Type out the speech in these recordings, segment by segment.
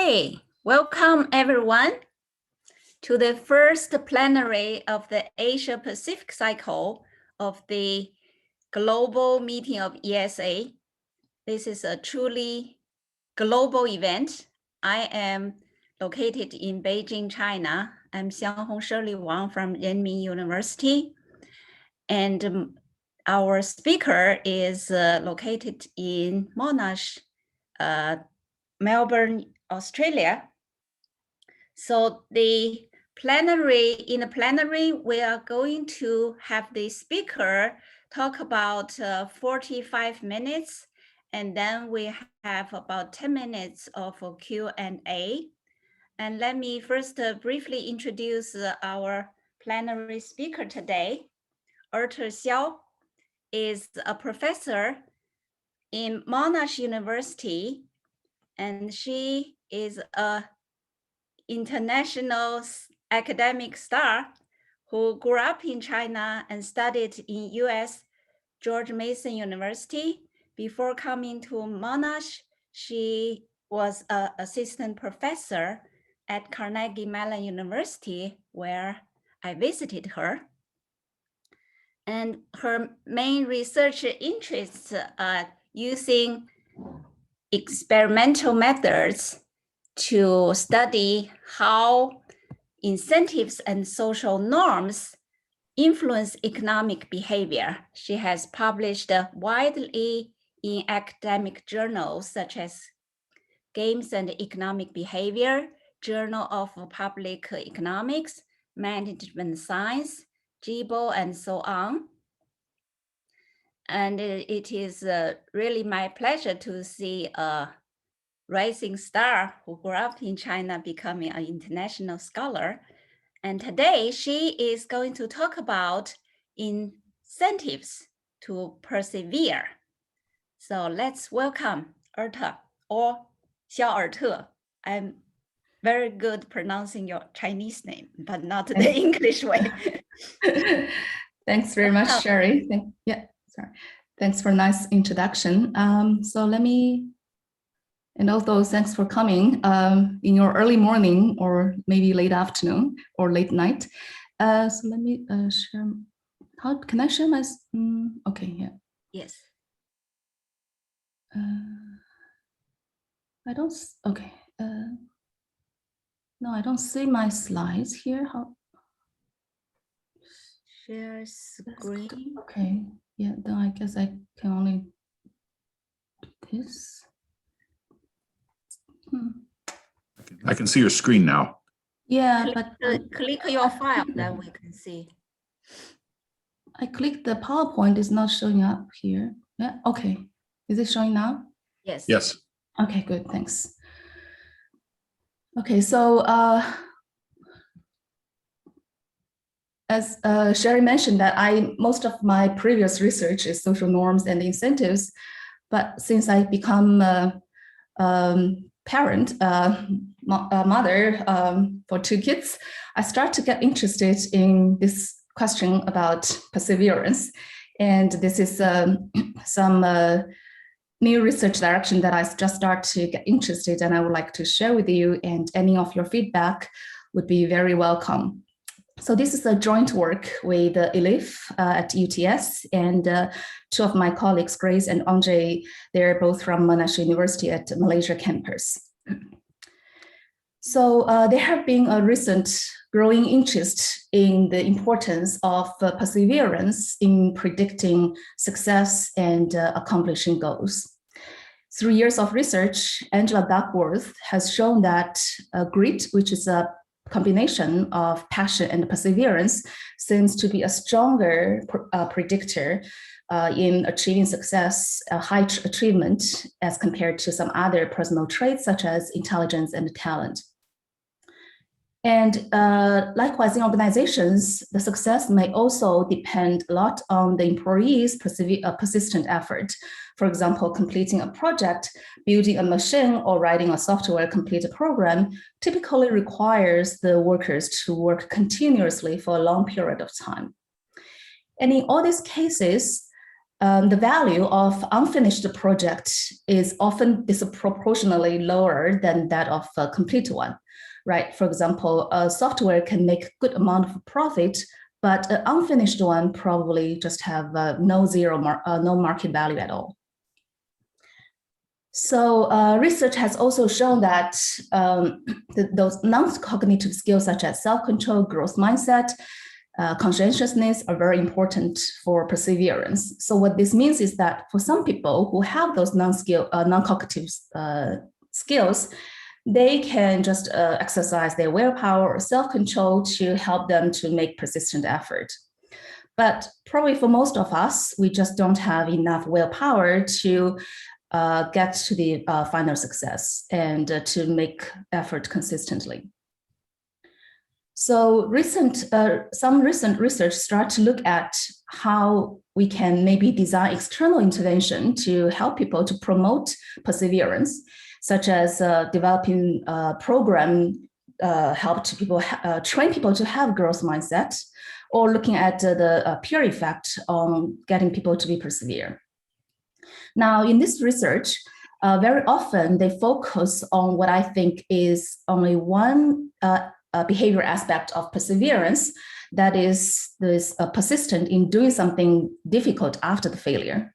Okay, welcome everyone to the first plenary of the Asia Pacific cycle of the global meeting of ESA. This is a truly global event. I am located in Beijing, China. I'm Xianghong Shirley Wang from Renmin University. And our speaker is located in Monash, Melbourne, Australia. So in the plenary, we are going to have the speaker talk about 45 minutes, and then we have about 10 minutes of a Q&A. And let me first briefly introduce our plenary speaker today. Erte Xiao is a professor in Monash University, and she is a international academic star who grew up in China and studied in US George Mason University. Before coming to Monash, she was an assistant professor at Carnegie Mellon University, where I visited her. And her main research interests are using experimental methods to study how incentives and social norms influence economic behavior. She has published widely in academic journals such as Games and Economic Behavior, Journal of Public Economics, Management Science, JIBO, and so on. And it is really my pleasure to see a rising star who grew up in China becoming an international scholar. And today she is going to talk about incentives to persevere. So let's welcome Erte or Xiao Erte. I'm very good pronouncing your Chinese name, but not the English way. Thanks very much, Sherry. Thanks for a nice introduction. So let me, and also thanks for coming in your early morning or maybe late afternoon or late night. So let me share. How can I share my? Okay, yeah. Yes. I don't. Okay. No, I don't see my slides here. How? Share screen. Okay. Yeah. Then I guess I can only do this. I can see your screen now. Yeah, click your file, then we can see. I clicked the PowerPoint, it's not showing up here. Yeah, okay. Is it showing now? Yes. Yes. Okay, good, thanks. Okay, so as Sherry mentioned that most of my previous research is social norms and incentives, but since I become a parent, mother for 2 kids, I start to get interested in this question about perseverance. And this is some new research direction that I just start to get interested, and I would like to share with you, and any of your feedback would be very welcome. So this is a joint work with Elif at UTS and 2 of my colleagues, Grace and Andre. They're both from Monash University at Malaysia campus. So there have been a recent growing interest in the importance of perseverance in predicting success and accomplishing goals. Through years of research, Angela Duckworth has shown that grit, which is a combination of passion and perseverance, seems to be a stronger predictor in achieving success, high achievement, as compared to some other personal traits such as intelligence and talent. And likewise, in organizations, the success may also depend a lot on the employees' persistent effort. For example, completing a project, building a machine, or writing a software complete program typically requires the workers to work continuously for a long period of time. And in all these cases, the value of unfinished project is often disproportionately lower than that of a complete one, right? For example, a software can make good amount of profit, but an unfinished one probably just have no market value at all. So research has also shown that those non-cognitive skills such as self-control, growth mindset, conscientiousness are very important for perseverance. So what this means is that for some people who have those non-cognitive skills, they can just exercise their willpower or self-control to help them to make persistent effort. But probably for most of us, we just don't have enough willpower to get to the final success and to make effort consistently. So some recent research start to look at how we can maybe design external intervention to help people to promote perseverance, such as developing a program train people to have growth mindset, or looking at the peer effect on getting people to be persevere. Now, in this research, very often they focus on what I think is only one behavior aspect of perseverance, that is this persistent in doing something difficult after the failure.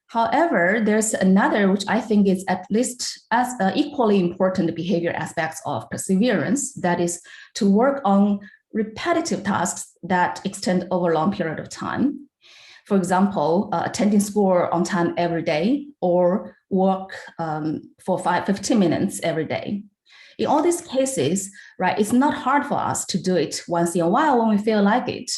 However, there's another which I think is at least as equally important behavior aspects of perseverance, that is to work on repetitive tasks that extend over a long period of time. For example, attending school on time every day, or work for 15 minutes every day. In all these cases, right, it's not hard for us to do it once in a while when we feel like it.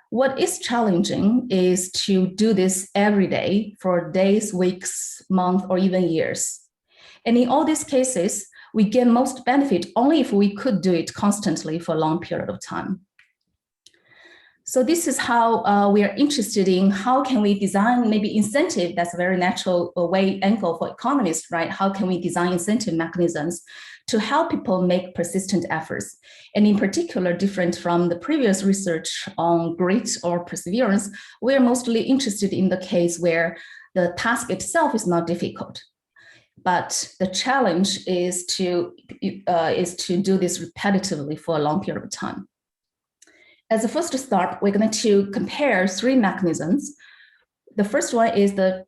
What is challenging is to do this every day for days, weeks, months, or even years. And in all these cases, we get most benefit only if we could do it constantly for a long period of time. So this is how we are interested in how can we design maybe incentive. That's a very natural angle for economists, right? How can we design incentive mechanisms to help people make persistent efforts? And in particular, different from the previous research on grit or perseverance, we're mostly interested in the case where the task itself is not difficult. But the challenge is to do this repetitively for a long period of time. As a first start, we're going to compare three mechanisms. The first one is the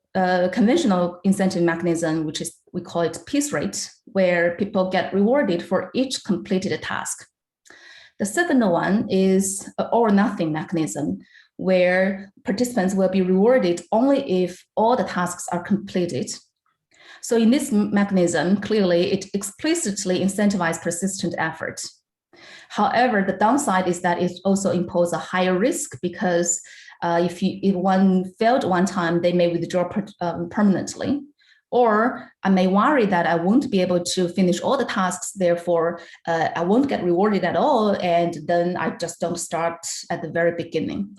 conventional incentive mechanism, which is, we call it piece rate, where people get rewarded for each completed task. The second one is an all or nothing mechanism, where participants will be rewarded only if all the tasks are completed. So in this mechanism, clearly it explicitly incentivizes persistent effort. However, the downside is that it also imposes a higher risk, because if one failed one time, they may withdraw permanently. Or I may worry that I won't be able to finish all the tasks, therefore I won't get rewarded at all, and then I just don't start at the very beginning.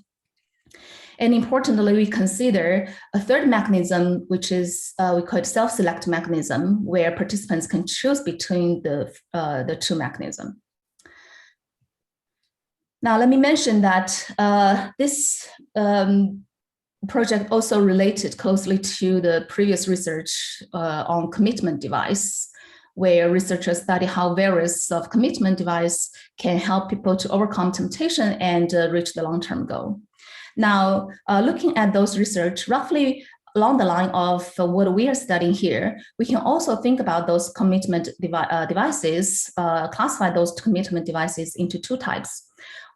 And importantly, we consider a third mechanism, which is we call it self-select mechanism, where participants can choose between the two mechanisms. Now, let me mention that this project also related closely to the previous research on commitment device, where researchers study how various self-commitment device can help people to overcome temptation and reach the long-term goal. Now, looking at those research, roughly along the line of what we are studying here, we can also think about those commitment devices, classify those commitment devices into two types.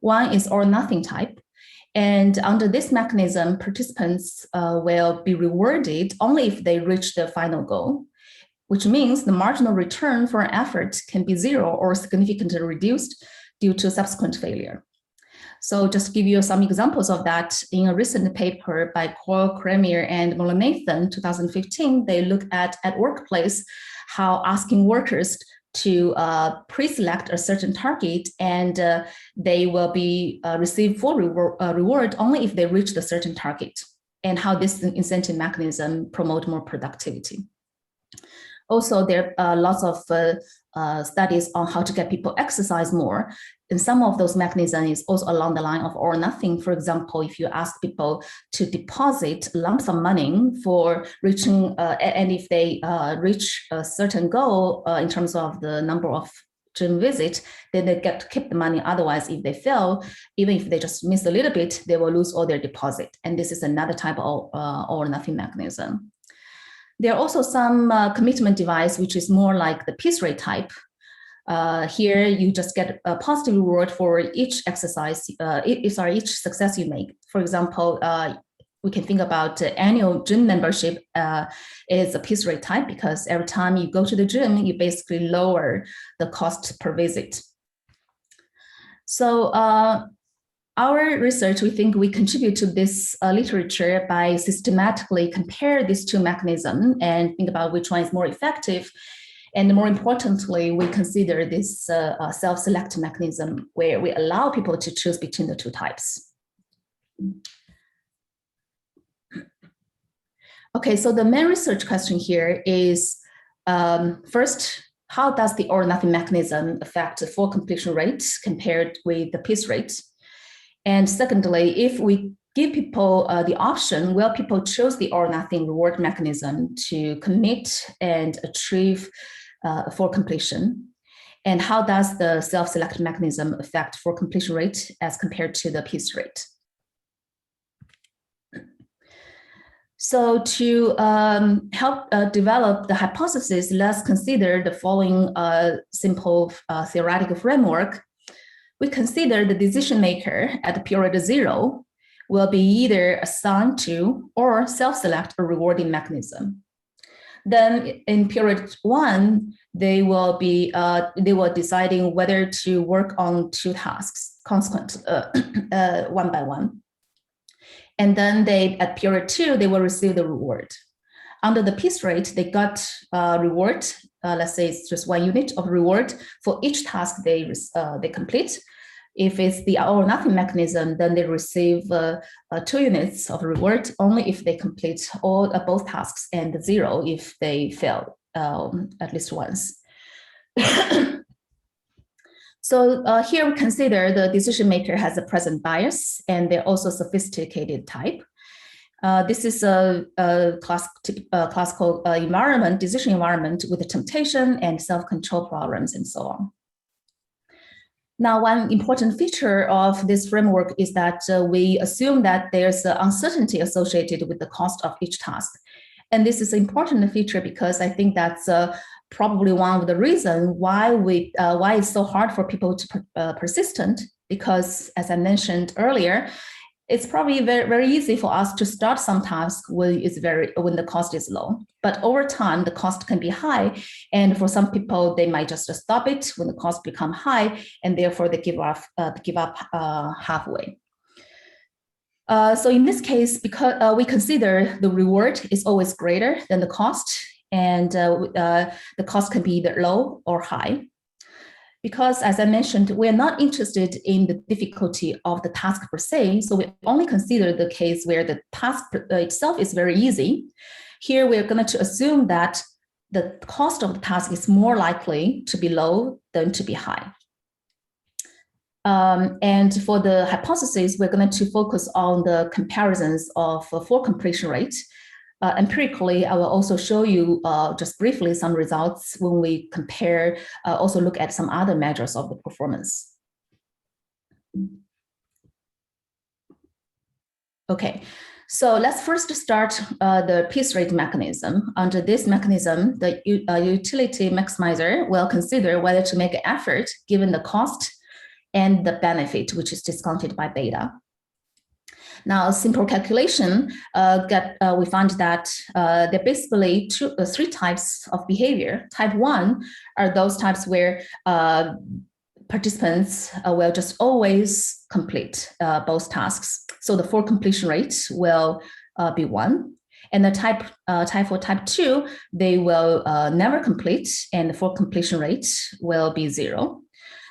One is all or nothing type. And under this mechanism, participants will be rewarded only if they reach the final goal, which means the marginal return for an effort can be zero or significantly reduced due to subsequent failure. So just to give you some examples of that, in a recent paper by Coyle, Kramer, and Mulanathan, 2015, they look at workplace how asking workers to pre-select a certain target, and they will be receive full reward only if they reach the certain target, and how this incentive mechanism promote more productivity. Also, there are lots of studies on how to get people exercise more. And some of those mechanisms is also along the line of all or nothing. For example, if you ask people to deposit lump sum money for reaching, and if they reach a certain goal in terms of the number of gym visit, then they get to keep the money. Otherwise, if they fail, even if they just miss a little bit, they will lose all their deposit. And this is another type of all or nothing mechanism. There are also some commitment device, which is more like the piece rate type. Here, you just get a positive reward for each exercise, each success you make. For example, we can think about annual gym membership is a piece rate type because every time you go to the gym, you basically lower the cost per visit. So our research, we think we contribute to this literature by systematically compare these two mechanisms and think about which one is more effective. And more importantly, we consider this self-select mechanism where we allow people to choose between the two types. Okay, so the main research question here is, first, how does the all or nothing mechanism affect the full completion rate compared with the piece rate? And secondly, if we give people the option, will people choose the all or nothing reward mechanism to commit and achieve for completion? And how does the self-select mechanism affect for completion rate as compared to the piece rate? So to help develop the hypothesis, let's consider the following simple theoretical framework. We consider the decision maker at the period 0 will be either assigned to or self-select a rewarding mechanism. Then in period 1, they will deciding whether to work on 2 tasks consequent one by one. And then at period 2, they will receive the reward. Under the piece rate, they got reward. Let's say it's just 1 unit of reward for each task they complete. If it's the all or nothing mechanism, then they receive 2 units of reward only if they complete both tasks, and 0 if they fail at least once. So here we consider the decision maker has a present bias, and they're also sophisticated type. This is a classical environment, decision environment with the temptation and self-control problems and so on. Now, one important feature of this framework is that we assume that there's uncertainty associated with the cost of each task. And this is an important feature because I think that's probably one of the reasons why it's so hard for people to persistent, because as I mentioned earlier, it's probably very, very easy for us to start some tasks when the cost is low. But over time, the cost can be high. And for some people, they might just stop it when the cost become high, and therefore they give up halfway. So in this case, because we consider the reward is always greater than the cost, and the cost can be either low or high. Because as I mentioned, we're not interested in the difficulty of the task per se, so we only consider the case where the task itself is very easy. Here we're going to assume that the cost of the task is more likely to be low than to be high. And for the hypothesis, we're going to focus on the comparisons of full completion rate. Empirically, I will also show you just briefly some results when we compare, also look at some other measures of the performance. Okay, so let's first start the piece rate mechanism. Under this mechanism, the utility maximizer will consider whether to make an effort given the cost and the benefit, which is discounted by beta. Now, simple calculation, we find that there are basically 3 types of behavior. Type 1 are those types where participants will just always complete both tasks. So the full completion rate will be 1. And the type 2, they will never complete, and the full completion rate will be 0.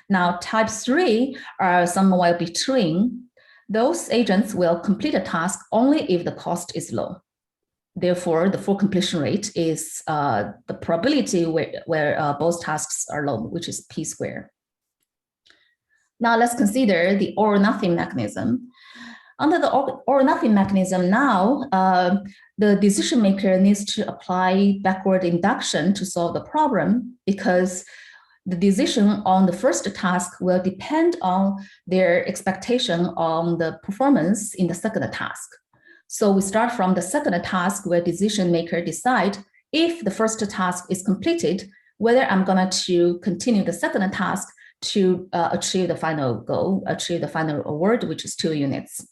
Now, type 3 are somewhere between. Those agents will complete a task only if the cost is low. Therefore, the full completion rate is the probability where both tasks are low, which is p squared. Now let's consider the all or nothing mechanism. Under the all or nothing mechanism now, the decision maker needs to apply backward induction to solve the problem, because the decision on the first task will depend on their expectation on the performance in the second task. So we start from the second task where decision maker decide if the first task is completed, whether I'm going to continue the second task to achieve the final goal, achieve the final award, which is 2 units.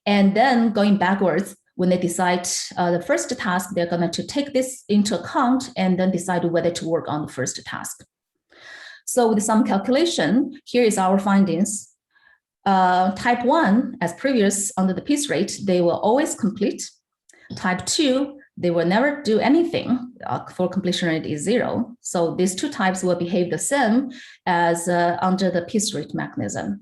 And then going backwards, when they decide the first task, they're going to take this into account and then decide whether to work on the first task. So with some calculation, here is our findings. Type 1, as previous under the piece rate, they will always complete. Type 2, they will never do anything. For completion rate is 0. So these two types will behave the same as under the piece rate mechanism.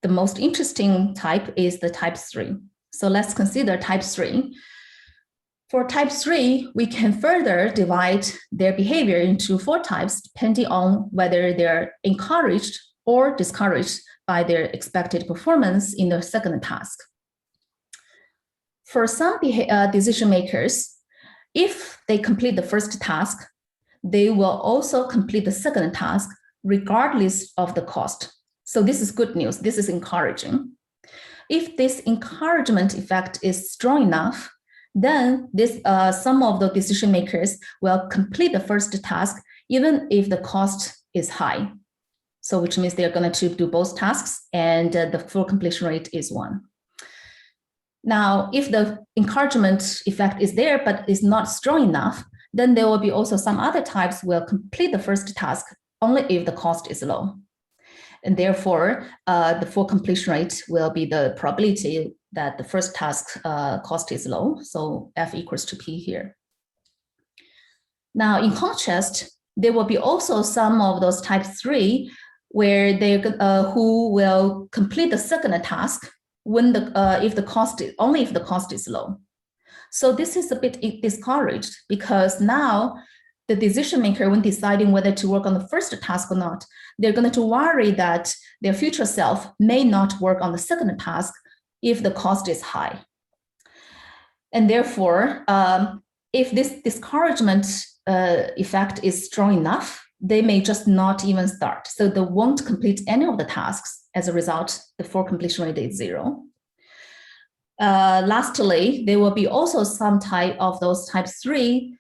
The most interesting type is the type 3. So let's consider type 3. For type 3, we can further divide their behavior into 4 types, depending on whether they're encouraged or discouraged by their expected performance in the second task. For some decision makers, if they complete the first task, they will also complete the second task regardless of the cost. So this is good news. This is encouraging. If this encouragement effect is strong enough, then some of the decision makers will complete the first task even if the cost is high. So which means they're going to do both tasks, and the full completion rate is 1. Now, if the encouragement effect is there but is not strong enough, then there will be also some other types will complete the first task only if the cost is low. And therefore, the full completion rate will be the probability that the first task cost is low. So F equals to P here. Now, in contrast, there will be also some of those type 3 where they who will complete the second task when if the cost is low. So this is a bit discouraged, because now the decision maker, when deciding whether to work on the first task or not, they're going to worry that their future self may not work on the second task if the cost is high. And therefore, if this discouragement effect is strong enough, they may just not even start. So they won't complete any of the tasks. As a result, the full completion rate is 0. Lastly, there will be also some type of those type 3,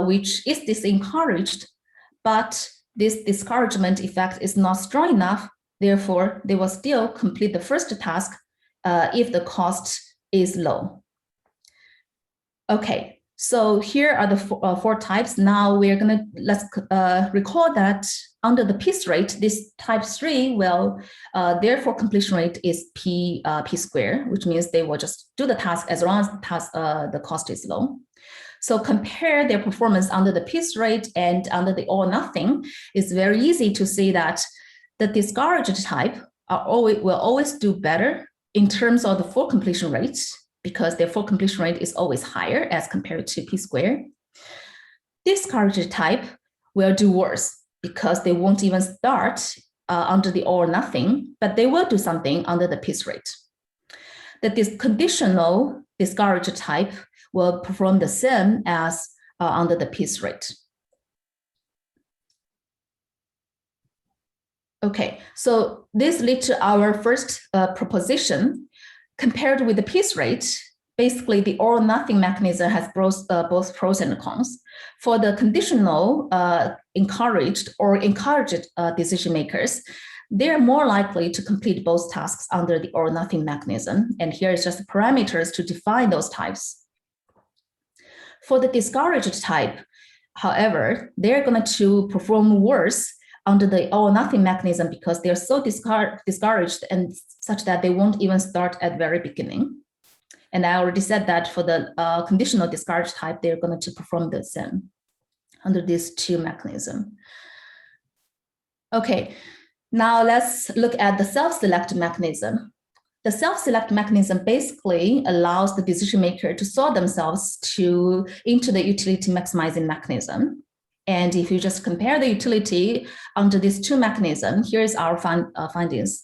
which is disencouraged, but this discouragement effect is not strong enough. Therefore, they will still complete the first task if the cost is low. Okay, so here are the 4 types. Now let's recall that under the piece rate, this type 3 will, therefore completion rate is p squared, which means they will just do the task as long as the cost is low. So compare their performance under the piece rate and under the all or nothing. It's very easy to see that the discouraged type will always do better in terms of the full completion rate, because their full completion rate is always higher as compared to p squared. Discouraged type will do worse because they won't even start under the all or nothing, but they will do something under the piece rate. The conditional discouraged type will perform the same as under the piece rate. Okay, so this leads to our first proposition. Compared with the piece rate, basically the all or nothing mechanism has both pros and cons. For the conditional encouraged decision makers, they're more likely to complete both tasks under the all or nothing mechanism. And here is just the parameters to define those types. For the discouraged type, however, they're going to perform worse under the all or nothing mechanism because they're so discouraged and such that they won't even start at the very beginning. And I already said that for the conditional discouraged type, they're going to perform the same under these 2 mechanisms. Okay, now let's look at the self-select mechanism. the self-select mechanism basically allows the decision maker to sort themselves into the utility maximizing mechanism. And if you just compare the utility under these two mechanisms, here's our findings.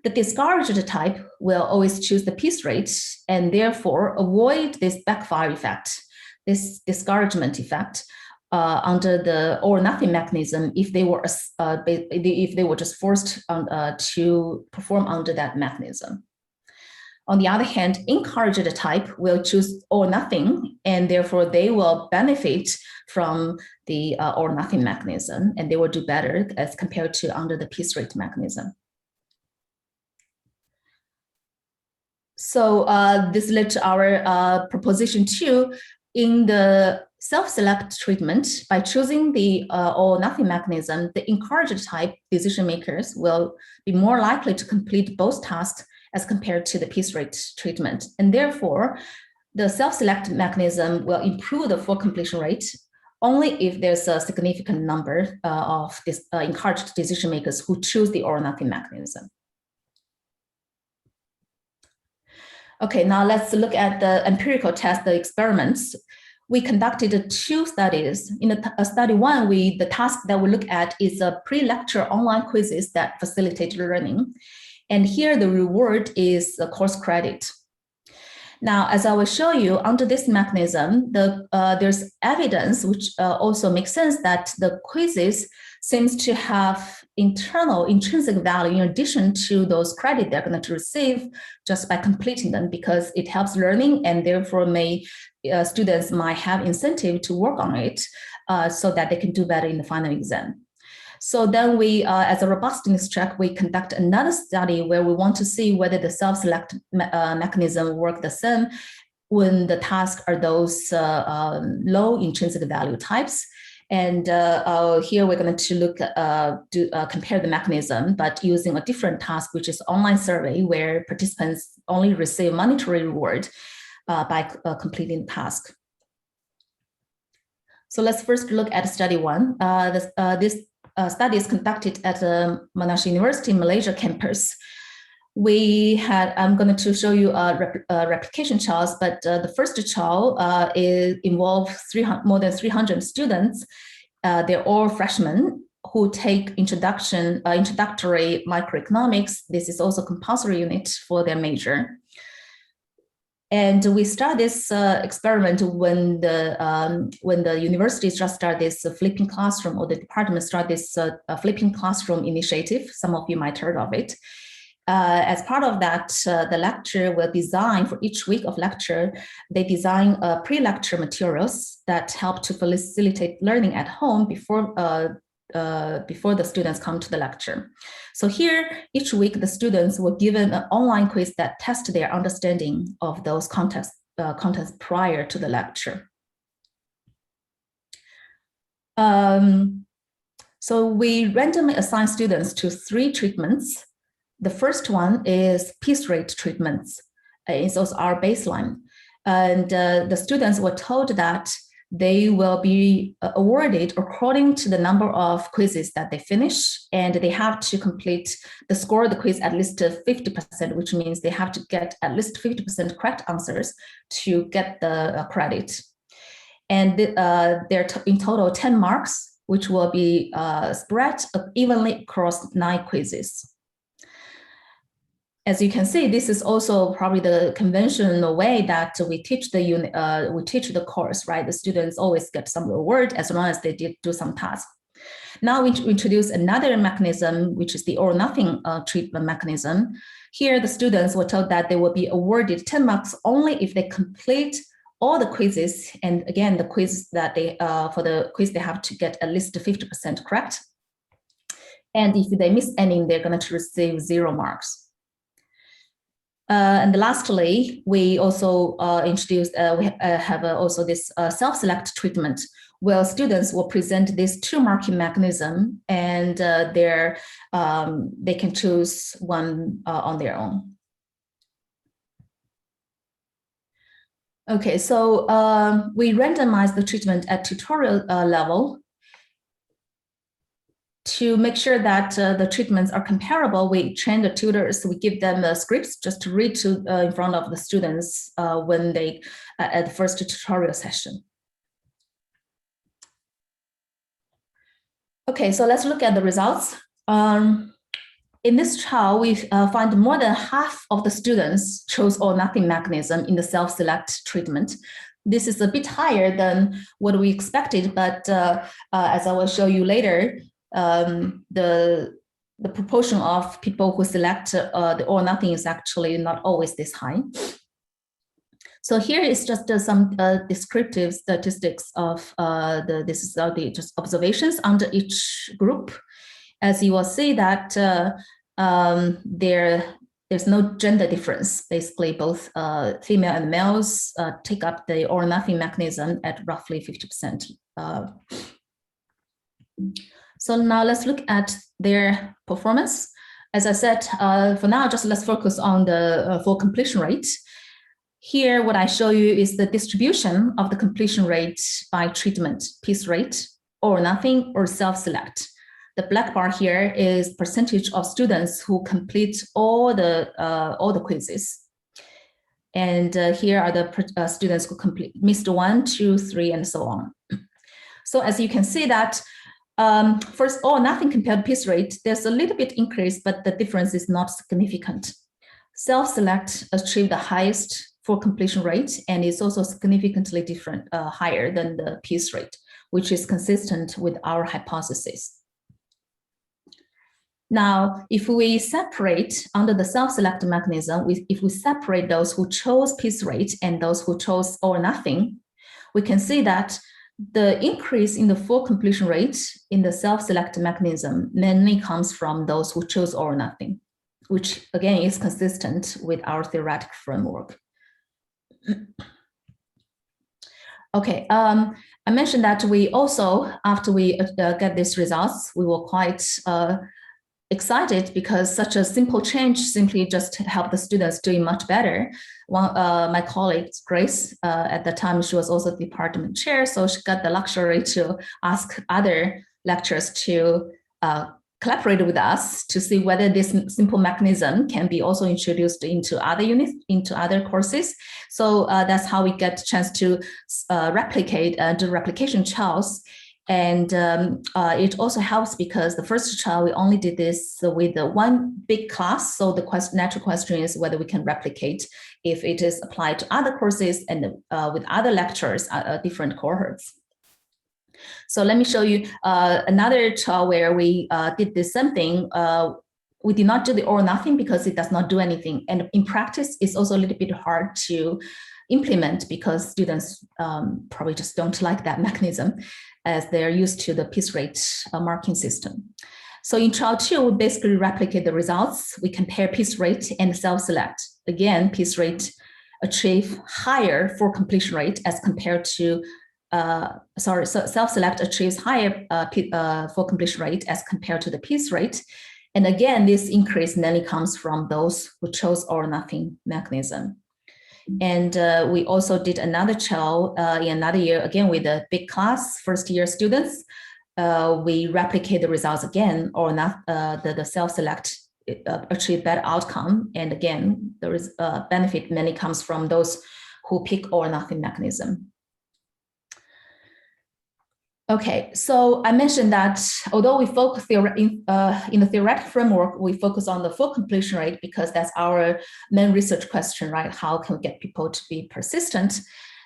The discouraged type will always choose the piece rate and therefore avoid this backfire effect, this discouragement effect under the or nothing mechanism if they were just forced to perform under that mechanism. On the other hand, encouraged type will choose or nothing, and therefore they will benefit from the or nothing mechanism, and they will do better as compared to under the piece rate mechanism. So this led to our proposition 2. In the self-select treatment, by choosing the or nothing mechanism, the encouraged type decision makers will be more likely to complete both tasks as compared to the piece rate treatment. And therefore, the self-select mechanism will improve the full completion rate only if there's a significant number of this, encouraged decision makers who choose the or nothing mechanism. Okay, now let's look at the empirical test, the experiments. We conducted 2 studies. In study 1, the task that we look at is a pre-lecture online quizzes that facilitate learning. And here the reward is a course credit. Now, as I will show you, under this mechanism, there's evidence which also makes sense that the quizzes seems to have internal intrinsic value in addition to those credit they're going to receive just by completing them, because it helps learning and therefore students might have incentive to work on it so that they can do better in the final exam. So then we, as a robustness check, we conduct another study where we want to see whether the self-select mechanism work the same when the tasks are those low intrinsic value types. And here we're going to look compare the mechanism, but using a different task, which is online survey, where participants only receive monetary reward by completing the task. So let's first look at study 1. This study is conducted at the Monash University Malaysia campus. I'm going to show you replication trials, but the first trial involved more than 300 students. They're all freshmen who take introductory microeconomics. This is also compulsory unit for their major. And we start this experiment when the university just started this flipping classroom, or the department started this flipping classroom initiative. Some of you might have heard of it. As part of that, the lecture will design for each week of lecture. They design pre-lecture materials that help to facilitate learning at home before the students come to the lecture. So here, each week, the students were given an online quiz that tests their understanding of those contents prior to the lecture. So we randomly assign students to 3 treatments. The first one is piece rate treatments. It's also our baseline. And the students were told that they will be awarded according to the number of quizzes that they finish, and they have to complete the score of the quiz at least 50%, which means they have to get at least 50% correct answers to get the credit. And there are in total 10 marks, which will be spread evenly across 9 quizzes. As you can see, this is also probably the conventional way that we teach the course, right? The students always get some reward as long as they did do some tasks. Now we introduce another mechanism, which is the or nothing treatment mechanism. Here, the students were told that they will be awarded 10 marks only if they complete all the quizzes. And again, the quiz that for the quiz, they have to get at least 50% correct. And if they miss any, they're going to receive 0 marks. And lastly, we also introduced, we have also this self-select treatment, where students will present this 2 marking mechanism, and they can choose one on their own. Okay, so we randomize the treatment at tutorial level to make sure that the treatments are comparable, we train the tutors. We give them scripts just to read to in front of the students when they at the first tutorial session. Okay, so let's look at the results. In this trial, we find more than half of the students chose or nothing mechanism in the self-select treatment. This is a bit higher than what we expected, but as I will show you later, the proportion of people who select the or nothing is actually not always this high. So here is just some descriptive statistics of this is the just observations under each group. As you will see that there's no gender difference. Basically, both female and males take up the or nothing mechanism at roughly 50%. So now let's look at their performance. As I said, for now, just let's focus on the full completion rate. Here, what I show you is the distribution of the completion rate by treatment, piece rate, or nothing, or self-select. The black bar here is percentage of students who complete all the quizzes. And here are the students who missed 1, 2, 3, and so on. So as you can see that first or nothing compared piece rate, there's a little bit increase, but the difference is not significant. Self-select achieved the highest for completion rate, and it's also significantly different, higher than the piece rate, which is consistent with our hypothesis. Now, if we separate under the self-select mechanism, if we separate those who chose piece rate and those who chose or nothing, we can see that the increase in the full completion rate in the self-select mechanism mainly comes from those who chose or nothing, which again is consistent with our theoretical framework. Okay, I mentioned that we also, after we get these results, we were quite excited because such a simple change simply just helped the students doing much better. One, my colleague, Grace, at the time, she was also the department chair, so she got the luxury to ask other lecturers to collaborate with us to see whether this simple mechanism can be also introduced into other units, into other courses. So that's how we get a chance to replicate the replication trials. And it also helps because the first trial, we only did this with the one big class. So the natural question is whether we can replicate if it is applied to other courses and with other lecturers, different cohorts. So let me show you another trial where we did the same thing. We did not do the or nothing because it does not do anything. And in practice, it's also a little bit hard to implement because students probably just don't like that mechanism as they're used to the piece rate marking system. So in trial 2, we basically replicate the results. We compare piece rate and self-select. Again, piece rate achieve higher for completion rate as compared to, so self-select achieves higher for completion rate as compared to the piece rate. And again, this increase mainly comes from those who chose or nothing mechanism. And we also did another trial in another year, again with a big class, first year students. We replicate the results again, or not, the self-select achieve better outcome. And again, there is a benefit mainly comes from those who pick or nothing mechanism. Okay, so I mentioned that although we focus in the theoretical framework, we focus on the full completion rate because that's our main research question, right? How can we get people to be persistent?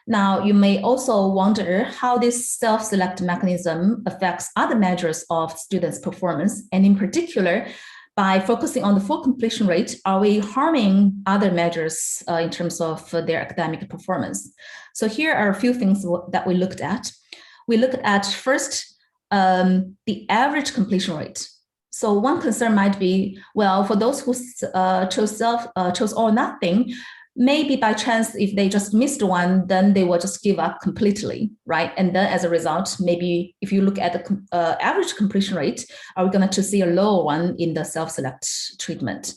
Now, you may also wonder how this self-select mechanism affects other measures of students' performance. And in particular, by focusing on the full completion rate, are we harming other measures in terms of their academic performance? So here are a few things that we looked at. We look at first the average completion rate. So one concern might be, well, for those who chose or nothing, maybe by chance, if they just missed one, then they will just give up completely, right? And then as a result, maybe if you look at the average completion rate, are we going to see a lower one in the self-select treatment?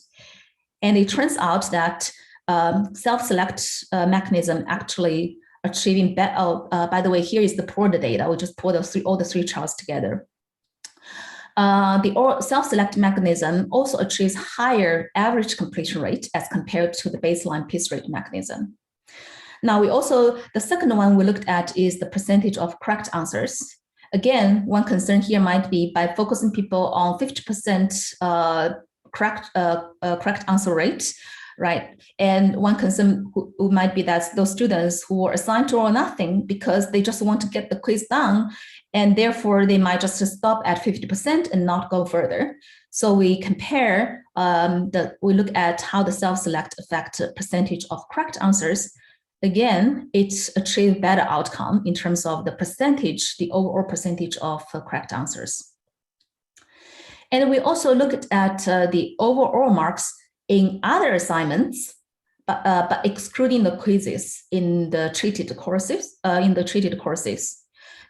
And it turns out that self-select mechanism actually achieving better. By the way, here is the pulled data. We just pulled all the three trials together. The self-select mechanism also achieves higher average completion rate as compared to the baseline piece rate mechanism. Now, the second one we looked at is the percentage of correct answers. Again, one concern here might be by focusing people on 50% correct answer rate, right? And one concern who might be that those students who are assigned to or nothing because they just want to get the quiz done, and therefore they might just stop at 50% and not go further. So we compare, we look at how the self-select affect percentage of correct answers. Again, it achieved better outcome in terms of the percentage, the overall percentage of correct answers. And we also looked at the overall marks in other assignments, but excluding the quizzes in the treated courses.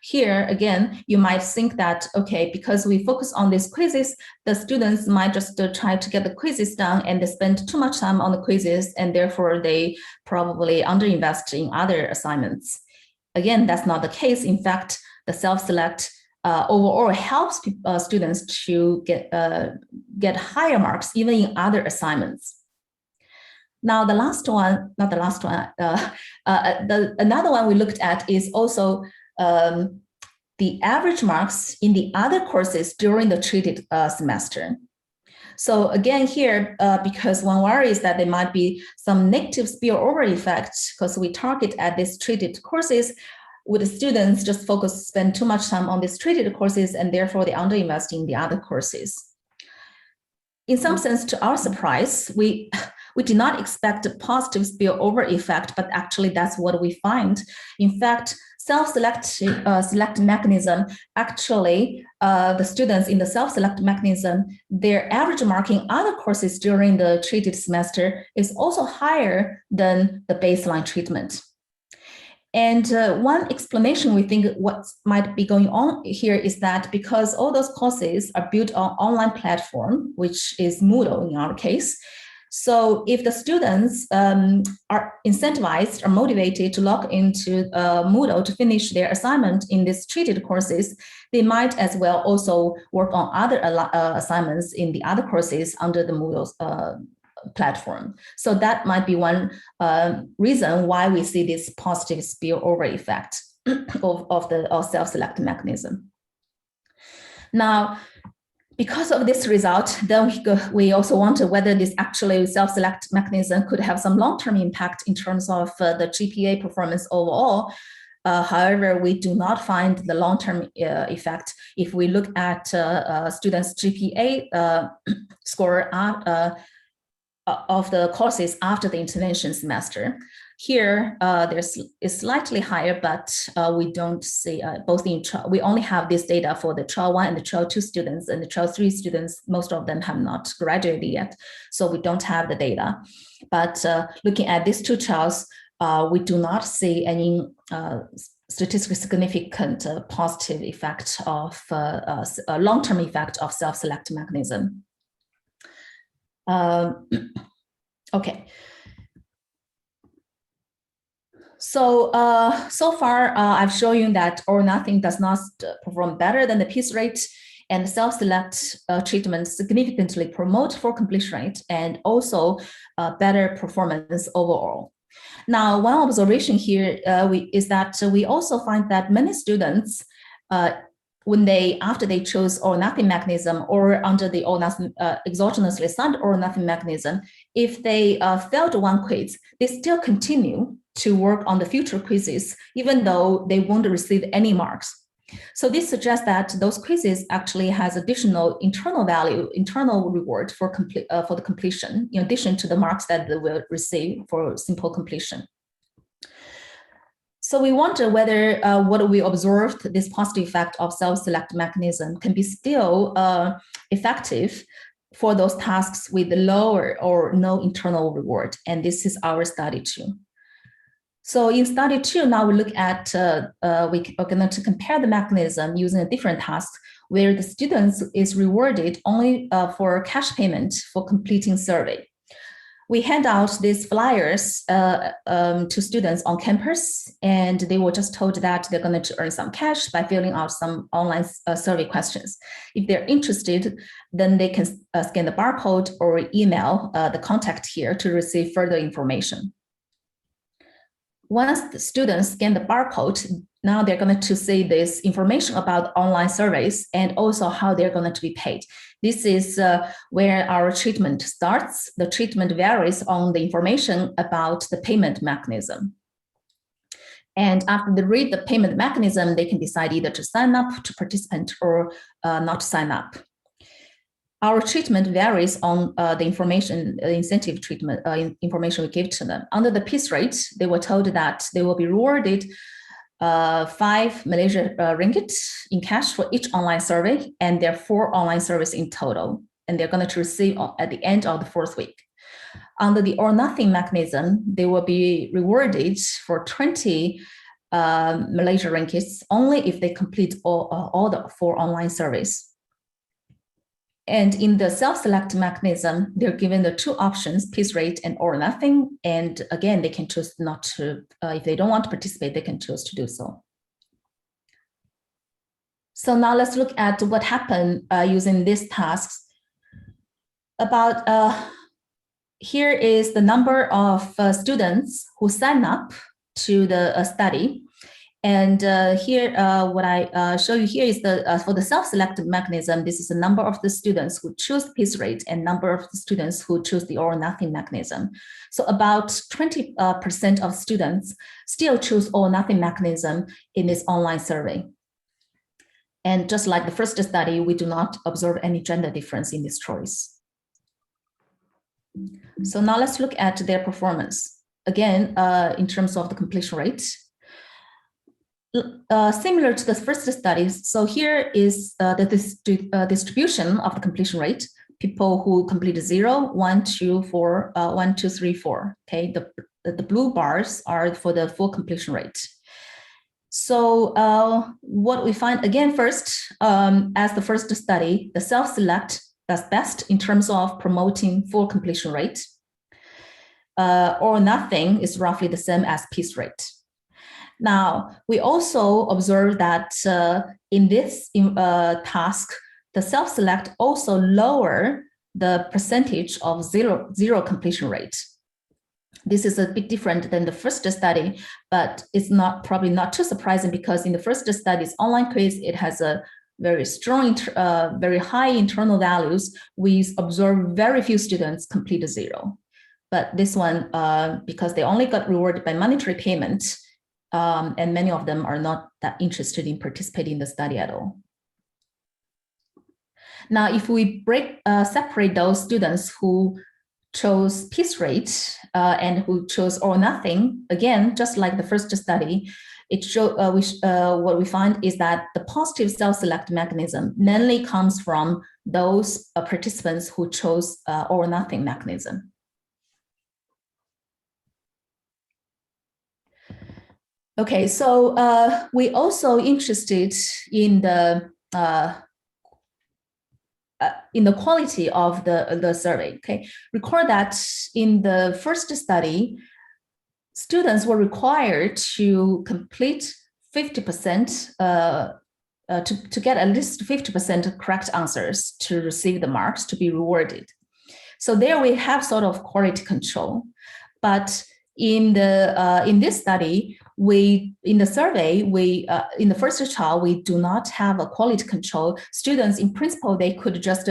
Here, again, you might think that, okay, because we focus on these quizzes, the students might just try to get the quizzes done and they spend too much time on the quizzes, and therefore they probably underinvest in other assignments. Again, that's not the case. In fact, the self-select overall helps students to get higher marks even in other assignments. Now, another one we looked at is also the average marks in the other courses during the treated semester. So again, here, because one worries that there might be some negative spillover effect because we target at these treated courses, would the students just spend too much time on these treated courses and therefore they underinvest in the other courses. In some sense, to our surprise, we did not expect a positive spillover effect, but actually that's what we find. In fact, self-select mechanism, actually, the students in the self-select mechanism, their average mark in other courses during the treated semester is also higher than the baseline treatment. And one explanation we think what might be going on here is that because all those courses are built on online platform, which is Moodle in our case. So if the students are incentivized or motivated to log into Moodle to finish their assignment in these treated courses, they might as well also work on other assignments in the other courses under the Moodle platform. So that might be one reason why we see this positive spillover effect of the self-select mechanism. Now, because of this result, then we also wonder whether this actually self-select mechanism could have some long-term impact in terms of the GPA performance overall. However, we do not find the long-term effect if we look at students' GPA score of the courses after the intervention semester. Here, is slightly higher, but we don't see both in we only have this data for the trial 1 and the trial 2 students, and the trial 3 students, most of them have not graduated yet, so we don't have the data. But looking at these two trials, we do not see any statistically significant positive effect of a long-term effect of self-select mechanism. Okay. So, so far, I've shown you that or nothing does not perform better than the piece rate, and self-select treatment significantly promote for completion rate and also better performance overall. Now, one observation here is that we also find that many students, after they chose or nothing mechanism or under the or nothing exogenously assigned or nothing mechanism, if they failed one quiz, they still continue to work on the future quizzes, even though they won't receive any marks. So this suggests that those quizzes actually has additional internal value, internal reward for the completion, in addition to the marks that they will receive for simple completion. So we wonder whether what we observed, this positive effect of self-select mechanism, can be still effective for those tasks with lower or no internal reward. And this is our study 2. So in study 2, now we look at, we are going to compare the mechanism using a different task where the students is rewarded only for cash payment for completing survey. we hand out these flyers to students on campus, and they were just told that they're going to earn some cash by filling out some online survey questions. If they're interested, then they can scan the barcode or email the contact here to receive further information. Once the students scan the barcode, now they're going to see this information about online surveys and also how they're going to be paid. This is where our treatment starts. The treatment varies on the information about the payment mechanism. And after they read the payment mechanism, they can decide either to sign up to participant or not sign up. Our treatment varies on the information, incentive treatment information we give to them. Under the piece rate, they were told that they will be rewarded 5 Malaysia ringgit in cash for each online survey, and there are 4 online surveys in total, and they're going to receive at the end of the 4th week. Under the or nothing mechanism, they will be rewarded for 20 Malaysia ringgit only if they complete all the 4 online surveys. And in the self-select mechanism, they're given the 2 options, piece rate and or nothing. And again, they can choose not to, if they don't want to participate, they can choose to do so. So now let's look at what happened using these tasks. About, here is the number of students who sign up to the study. And here, what I show you here is the for the self-selected mechanism. This is the number of the students who choose piece rate and number of the students who choose the or nothing mechanism. So about 20% of students still choose or nothing mechanism in this online survey. And just like the first study, we do not observe any gender difference in this choice. So now let's look at their performance. Again, in terms of the completion rate. Similar to the first studies, so here is the distribution of the completion rate. People who complete 0, 1, 2, 4, 1, 2, 3, 4. Okay, the blue bars are for the full completion rate. So what we find again first, as the first study, the self-select does best in terms of promoting full completion rate. Or nothing is roughly the same as piece rate. Now, we also observe that in this task, the self-select also lower the percentage of zero completion rate. This is a bit different than the first study, but it's probably not too surprising because in the first study's online quiz, it has a very strong, very high internal values. We observe very few students complete 0. But this one, because they only got rewarded by monetary payment, and many of them are not that interested in participating in the study at all. Now, if we separate those students who chose piece rate and who chose or nothing, again, just like the first study, what we find is that the positive self-select mechanism mainly comes from those participants who chose or nothing mechanism. Okay, so we also interested in the quality of the survey. Okay, recall that in the first study, students were required to complete 50% to get at least 50% correct answers to receive the marks to be rewarded. So there we have sort of quality control, but in this study, in the survey, in the first trial, we do not have a quality control. Students, in principle, they could just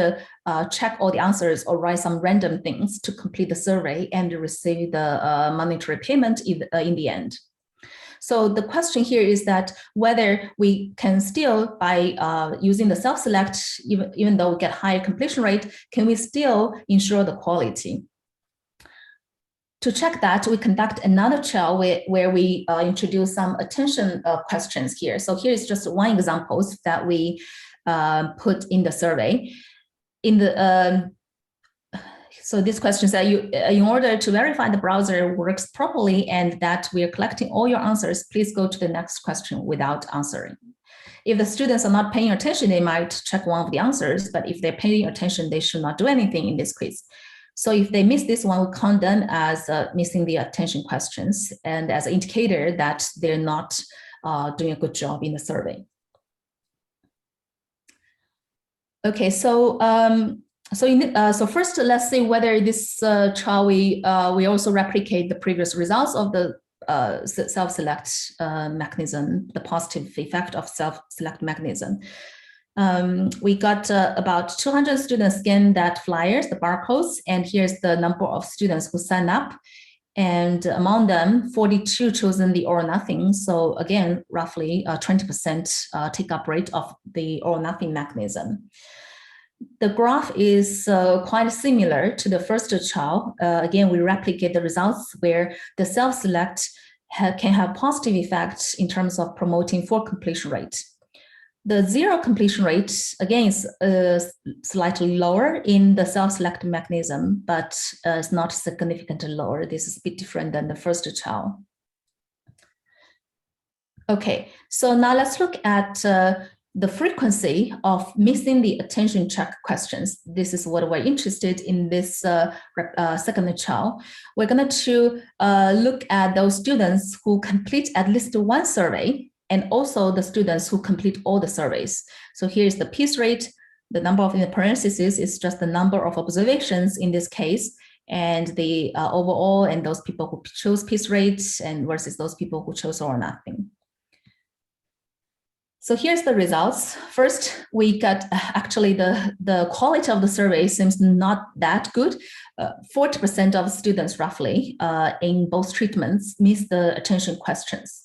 check all the answers or write some random things to complete the survey and receive the monetary payment in the end. So the question here is that whether we can still, by using the self-select, even though we get higher completion rate, can we still ensure the quality? To check that, we conduct another trial where we introduce some attention questions here. So here is just one example that we put in the survey. So this question says, in order to verify the browser works properly and that we are collecting all your answers, please go to the next question without answering. If the students are not paying attention, they might check one of the answers, but if they're paying attention, they should not do anything in this quiz. So if they miss this one, we count them as missing the attention questions and as an indicator that they're not doing a good job in the survey. Okay, so so first, let's see whether this trial we also replicate the previous results of the self-select mechanism, the positive effect of self-select mechanism. We got about 200 students scanned that flyers, the barcodes, and here's the number of students who signed up. And among them, 42 chosen the or nothing. So again, roughly 20% take-up rate of the or nothing mechanism. The graph is quite similar to the first trial. Again, we replicate the results where the self-select can have positive effects in terms of promoting full completion rate. The zero completion rate, again, is slightly lower in the self-select mechanism, but it's not significantly lower. This is a bit different than the first trial. Okay, so now let's look at the frequency of missing the attention check questions. This is what we're interested in this second trial. We're going to look at those students who complete at least one survey, and also the students who complete all the surveys. So here's the piece rate. The number of in the parentheses is just the number of observations in this case, and the overall, and those people who chose piece rates and versus those people who chose or nothing. So here's the results. First, we got actually the quality of the survey seems not that good. 40% of students roughly in both treatments miss the attention questions.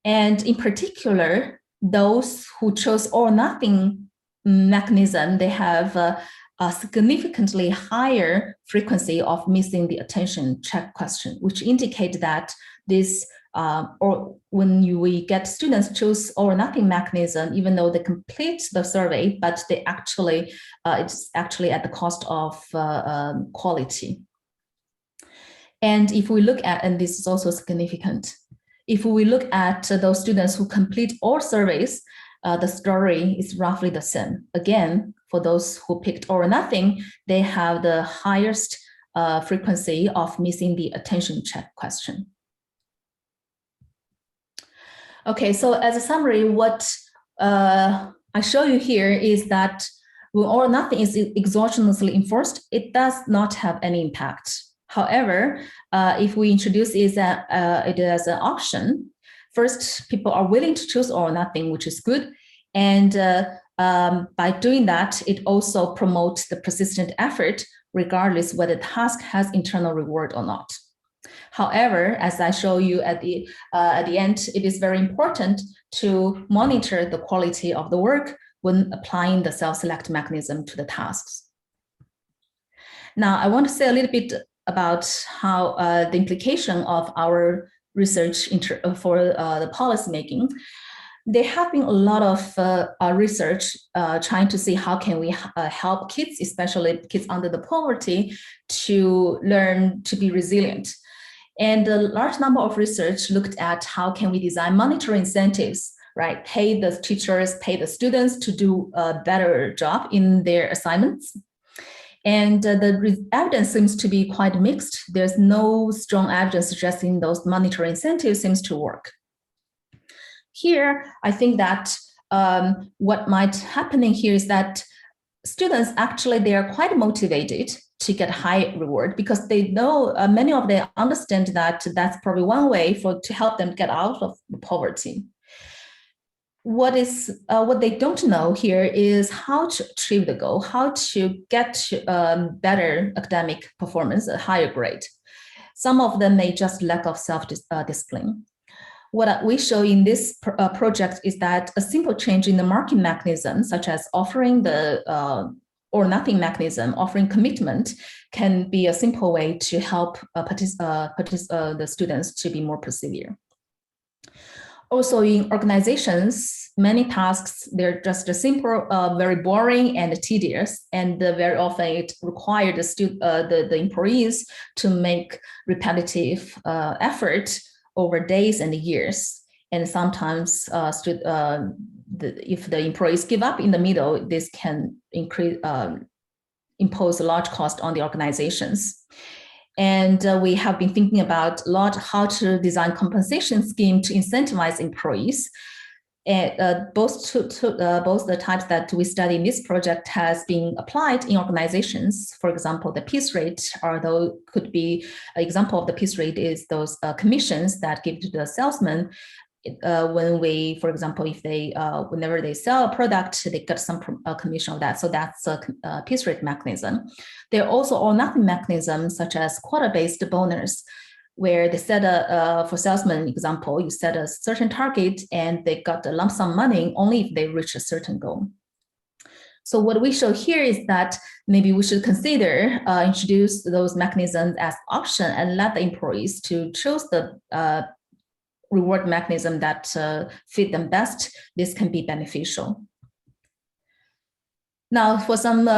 And in particular, those who chose or nothing mechanism, they have a significantly higher frequency of missing the attention check question, which indicate that this or when we get students choose or nothing mechanism, even though they complete the survey, but they actually it's actually at the cost of quality. And if we look at, and this is also significant, if we look at those students who complete all surveys, the story is roughly the same. Again, for those who picked or nothing, they have the highest frequency of missing the attention check question. Okay, so as a summary, what I show you here is that when or nothing is exogenously enforced, it does not have any impact. However, if we introduce it as an option, first, people are willing to choose or nothing, which is good. And by doing that, it also promotes the persistent effort, regardless whether the task has internal reward or not. However, as I show you at the end, it is very important to monitor the quality of the work when applying the self-select mechanism to the tasks. Now, I want to say a little bit about how the implication of our research for the policy making. There have been a lot of research trying to see how can we help kids, especially kids under the poverty, to learn to be resilient. And a large number of research looked at how can we design monetary incentives, right? Pay the teachers, pay the students to do a better job in their assignments. And the evidence seems to be quite mixed. There's no strong evidence suggesting those monetary incentives seems to work. Here, I think that what might happening here is that students actually, they are quite motivated to get high reward because they know, many of them understand that that's probably one way to help them get out of poverty. What they don't know here is how to achieve the goal, how to get better academic performance, a higher grade. Some of them may just lack of self-discipline. What we show in this project is that a simple change in the marking mechanism, such as offering the or nothing mechanism, offering commitment, can be a simple way to help the students to be more persevere. Also, in organizations, many tasks, they're just a simple, very boring and tedious, and very often it requires the employees to make repetitive effort over days and years. And sometimes if the employees give up in the middle, this can impose a large cost on the organizations. And we have been thinking about a lot how to design compensation scheme to incentivize employees. And both the types that we study in this project has been applied in organizations. For example, the peace rate, although could be an example of the peace rate is those commissions that give to the salesman. When we, for example, if they, whenever they sell a product, they get some commission of that. So that's a peace rate mechanism. There are also all nothing mechanisms such as quota-based bonus, where they set for salesman example, you set a certain target and they got a lump sum money only if they reach a certain goal. So what we show here is that maybe we should consider introduce those mechanisms as option and let the employees to choose the reward mechanism that fit them best. This can be beneficial. Now, for some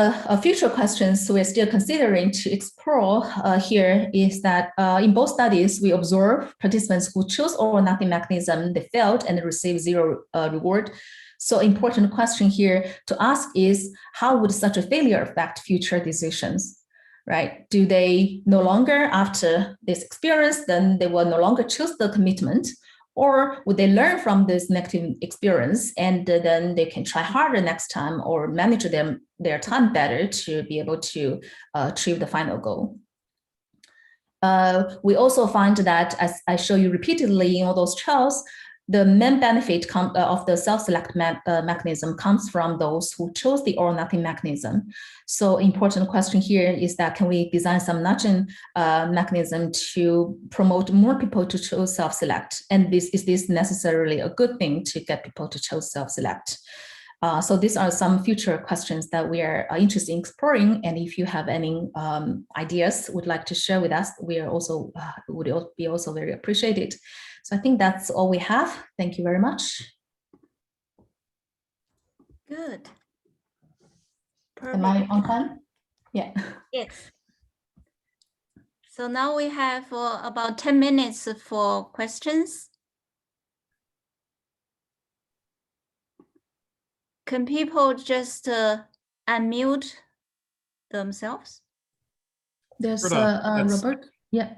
future questions we're still considering to explore here is that in both studies, we observe participants who chose all or nothing mechanism, they failed and received zero reward. So important question here to ask is, how would such a failure affect future decisions, right? Do they no longer, after this experience, then they will no longer choose the commitment? Or would they learn from this negative experience and then they can try harder next time or manage their time better to be able to achieve the final goal? We also find that, as I show you repeatedly in all those trials, the main benefit of the self-select mechanism comes from those who chose the all or nothing mechanism. So important question here is that can we design some nudging mechanism to promote more people to choose self-select? And is this necessarily a good thing to get people to choose self-select? So these are some future questions that we are interested in exploring. And if you have any ideas would like to share with us, we are also would be also very appreciated. So I think that's all we have. Thank you very much. Good. Perfect. Am I on time? Yeah. Yes. So now we have about 10 minutes for questions. Can people just unmute themselves? There's Robert. Yeah.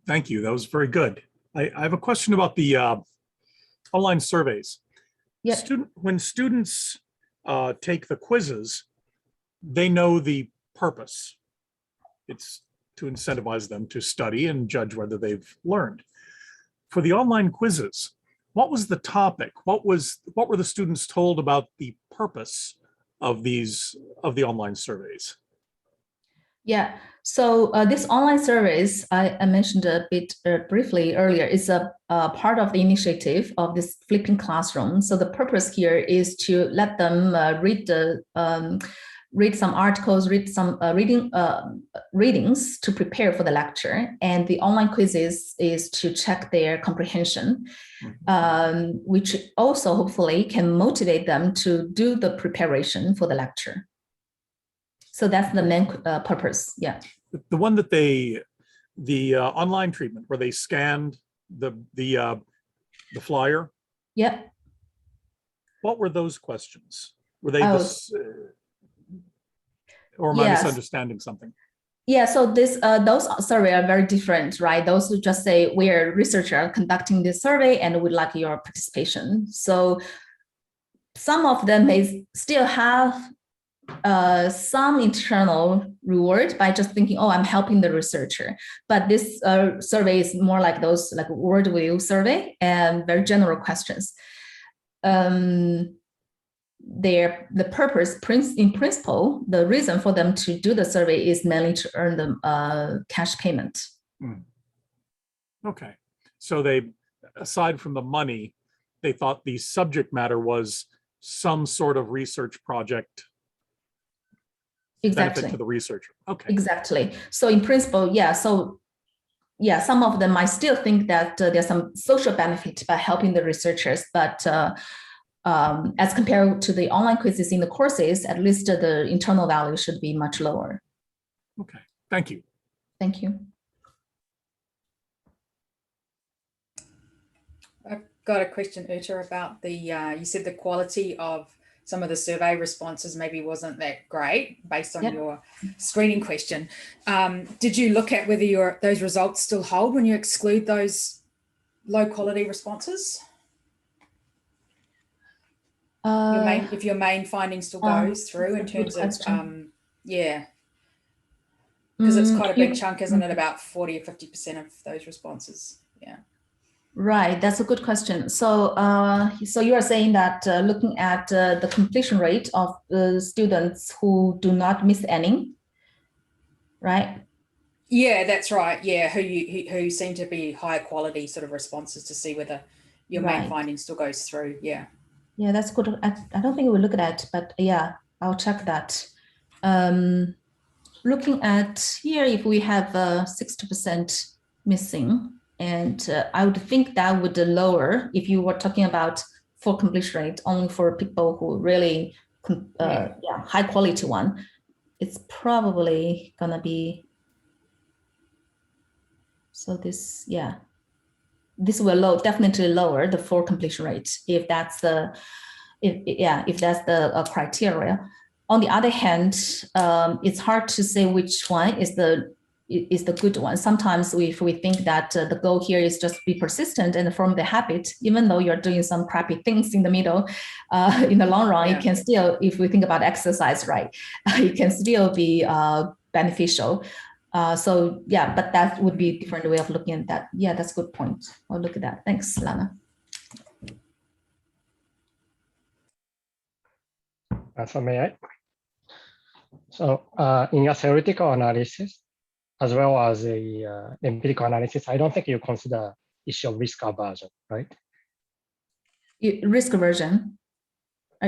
Thank you. That was very good. I have a question about the online surveys. Yeah. When students take the quizzes, they know the purpose. It's to incentivize them to study and judge whether they've learned. For the online quizzes, what was the topic? What were the students told about the purpose of the online surveys? Yeah, so this online surveys, I mentioned a bit briefly earlier, is a part of the initiative of this flipping classroom. So the purpose here is to let them read some articles, read some readings to prepare for the lecture. And the online quizzes is to check their comprehension, which also hopefully can motivate them to do the preparation for the lecture. So that's the main purpose, yeah. The one that the online treatment where they scanned the flyer. Yeah. What were those questions? Were they this, or am I misunderstanding something? Yeah, so those surveys are very different, right? Those who just say we're researchers conducting this survey and would like your participation. So some of them may still have some internal reward by just thinking, oh, I'm helping the researcher. But this survey is more like those like word view survey and very general questions. The purpose, in principle, the reason for them to do the survey is mainly to earn the cash payment. Okay, so they, aside from the money, they thought the subject matter was some sort of research project. Exactly. Benefit to the researcher. Okay. Exactly. So in principle, yeah. So yeah, some of them might still think that there's some social benefit by helping the researchers, but as compared to the online quizzes in the courses, at least the internal value should be much lower. Okay. Thank you. Thank you. I've got a question, Erte, about the, you said the quality of some of the survey responses maybe wasn't that great based on Yep. your screening question. Did you look at whether those results still hold when you exclude those low quality responses? If your main finding still goes through in terms of, yeah. Because it's quite a big chunk, isn't it? About 40 or 50% of those responses. Yeah. Right, that's a good question. So, so you are saying that looking at the completion rate of the students who do not miss any, right? Yeah, that's right. Yeah, who seem to be higher quality sort of responses to see whether your main finding still goes through. Yeah. Yeah, that's good. I don't think we look at that, but yeah, I'll check that. Looking at here, if we have 60% missing, and I would think that would lower if you were talking about full completion rate only for people who really, high quality one. It's probably gonna be, so this, yeah, this will definitely lower the full completion rate if that's the, if that's the criteria. On the other hand, it's hard to say which one is the good one. Sometimes if we think that the goal here is just be persistent and form the habit, even though you're doing some crappy things in the middle, in the long run, it can still, if we think about exercise, right, it can still be beneficial. So yeah, but that would be a different way of looking at that. Yeah, that's a good point. I'll look at that. Thanks, Lana. So may I? So in a theoretical analysis, as well as a empirical analysis, I don't think you consider issue of risk aversion, right? Risk aversion.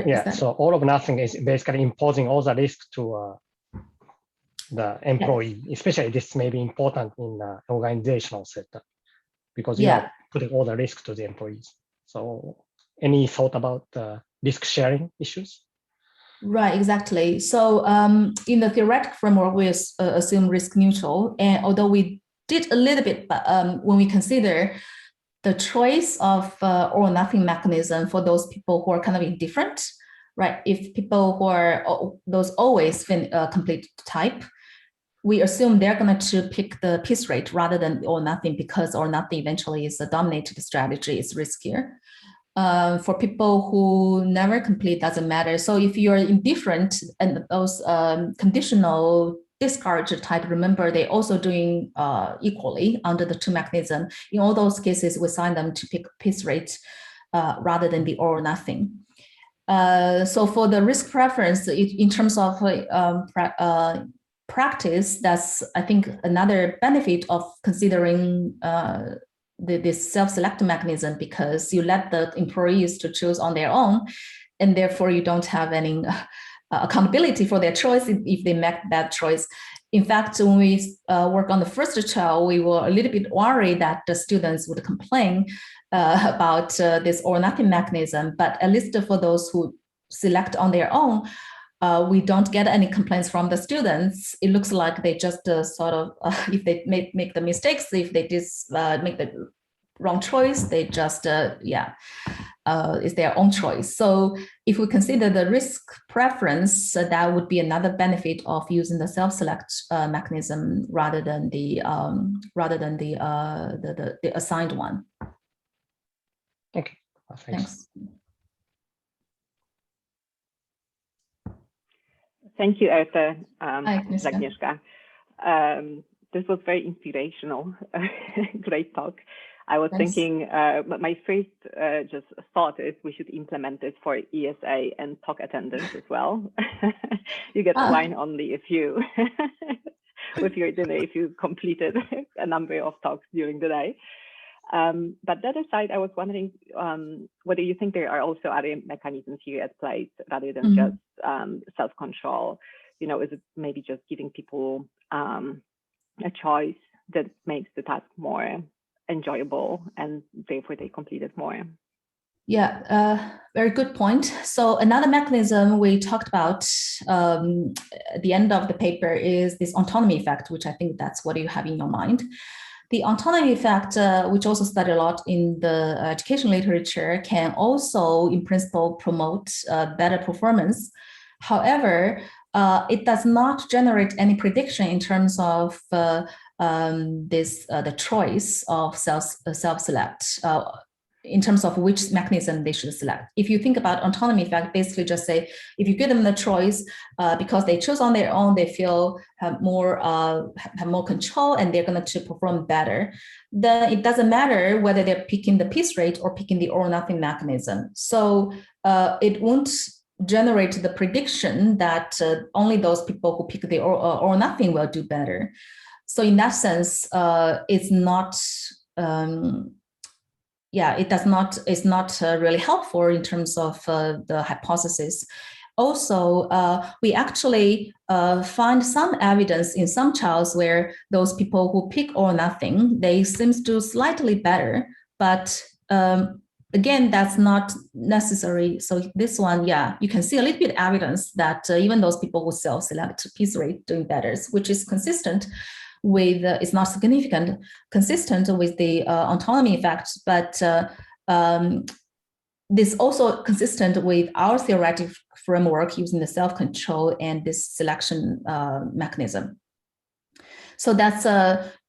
Yeah, so all of nothing is basically imposing all the risk to the employee, especially this may be important in organizational setup because you are putting all the risk to the employees. So any thought about risk sharing issues? Right, exactly. So in the theoretical framework, we assume risk neutral. And although we did a little bit, but when we consider the choice of or nothing mechanism for those people who are kind of indifferent, right? If people who are those always complete type, we assume they're going to pick the piece rate rather than or nothing, because or nothing eventually is a dominated strategy, it's riskier. For people who never complete, doesn't matter. So if you're indifferent and those conditional discourage type, remember they're also doing equally under the two mechanism. In all those cases, we assign them to pick piece rate rather than the or nothing. So for the risk preference, in terms of practice, that's, I think, another benefit of considering this self-select mechanism, because you let the employees to choose on their own, and therefore you don't have any accountability for their choice if they make that choice. In fact, when we work on the first child, we were a little bit worried that the students would complain about this or nothing mechanism, but at least for those who select on their own, we don't get any complaints from the students. It looks like they just sort of, if they make the mistakes, if they make the wrong choice, they just, it's their own choice. So if we consider the risk preference, that would be another benefit of using the self-select mechanism rather than the assigned one. Okay, thanks. Thank you, Erte. Hi, Agnieszka. This was very inspirational. Great talk. I was thinking, my first just thought is we should implement this for ESA and talk attendance as well. You get wine only if you, with your dinner, if you completed a number of talks during the day. But that aside, I was wondering whether you think there are also other mechanisms here at play rather than just self-control. You know, is it maybe just giving people a choice that makes the task more enjoyable and therefore they complete it more? Yeah, very good point. So another mechanism we talked about at the end of the paper is this autonomy effect, which I think that's what you have in your mind. the autonomy effect, which also studied a lot in the education literature, can also, in principle, promote better performance. However, it does not generate any prediction in terms of the choice of self-select. In terms of which mechanism they should select. If you think about autonomy effect, basically just say, if you give them the choice, because they choose on their own, they feel have more control and they're going to perform better, then it doesn't matter whether they're picking the piece rate or picking the or nothing mechanism. So it won't generate the prediction that only those people who pick the or nothing will do better. So in that sense, it's not, it's not really helpful in terms of the hypothesis. Also, we actually find some evidence in some trials where those people who pick or nothing, they seem to do slightly better, but again, that's not necessary. So this one, you can see a little bit of evidence that even those people who self-select piece rate doing better, which is consistent with, it's not significant, consistent with the autonomy effect, but this also consistent with our theoretic framework using the self-control and this selection mechanism. So that's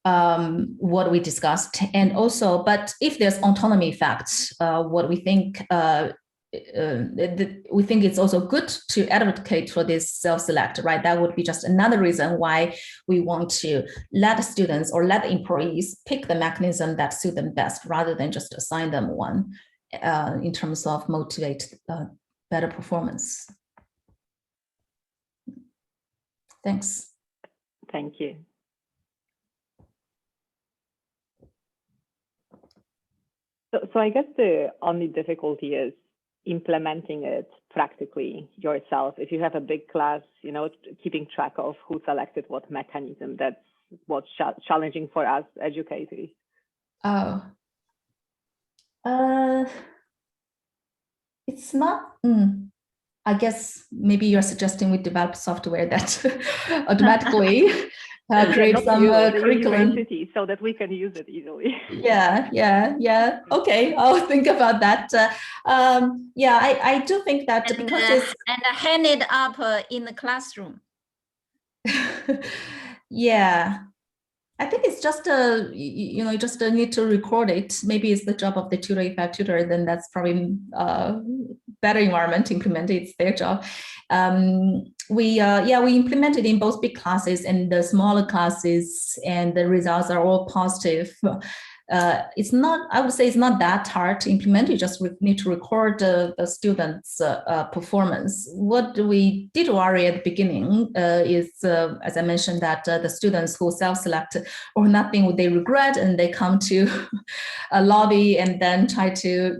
what we discussed. And also, but if there's autonomy effects, what we think, we think it's also good to advocate for this self-select, right? That would be just another reason why we want to let students or let employees pick the mechanism that suit them best, rather than just assign them one in terms of motivate better performance. Thanks. Thank you. So I guess the only difficulty is implementing it practically yourself. If you have a big class, you know, keeping track of who selected what mechanism, that's what's challenging for us educators. Oh, it's not, I guess maybe you're suggesting we develop software that automatically create some curriculum so that we can use it easily. Yeah. Okay, I'll think about that. I do think that because it's and hand it up in the classroom. Yeah, I think it's just you just need to record it. Maybe it's the job of the tutor. If I tutor, then that's probably better environment to implement it. It's their job. We implemented in both big classes and the smaller classes, and the results are all positive. It's not, I would say it's not that hard to implement. You just need to record the students' performance. What we did worry at the beginning is, as I mentioned, that the students who self-select or nothing would they regret, and they come to a lobby and then try to,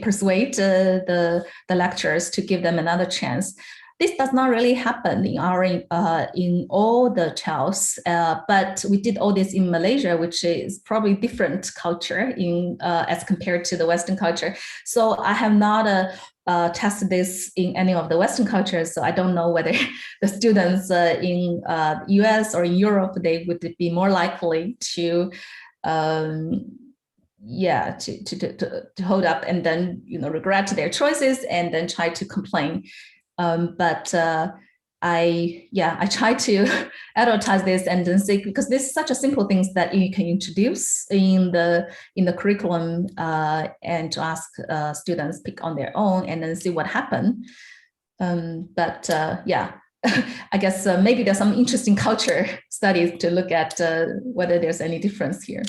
persuade the lecturers to give them another chance. This does not really happen in our in all the trials, but we did all this in Malaysia, which is probably different culture in as compared to the Western culture. So I have not tested this in any of the Western cultures, so I don't know whether the students in US or in Europe, they would be more likely to hold up and then regret their choices and then try to complain. But I try to advertise this and then see, because this is such a simple things that you can introduce in the curriculum and to ask students pick on their own and then see what happens. I guess maybe there's some interesting culture studies to look at whether there's any difference here.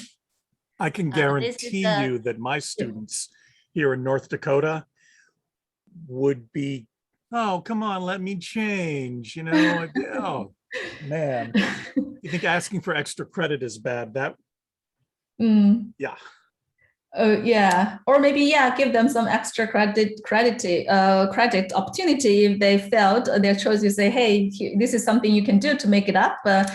I can guarantee you that my students here in North Dakota would be, oh, come on, let me change, oh, man. You think asking for extra credit is bad? Yeah. Or maybe, give them some extra credit opportunity if they failed their choice. You say, hey, this is something you can do to make it up. But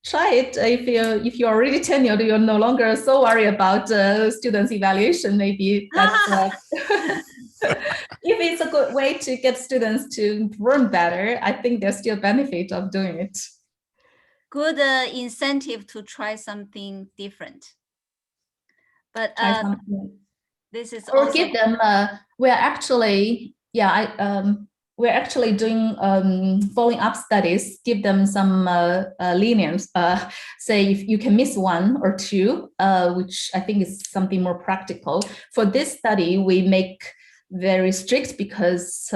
try it. If you're already tenured, you're no longer so worried about students' evaluation. Maybe that's if it's a good way to get students to learn better, I think there's still benefit of doing it. good incentive to try something different. But this is or also give them. We're actually, we're actually doing following up studies. Give them some lenience. Say if you can miss 1 or 2, which I think is something more practical. For this study, we make very strict because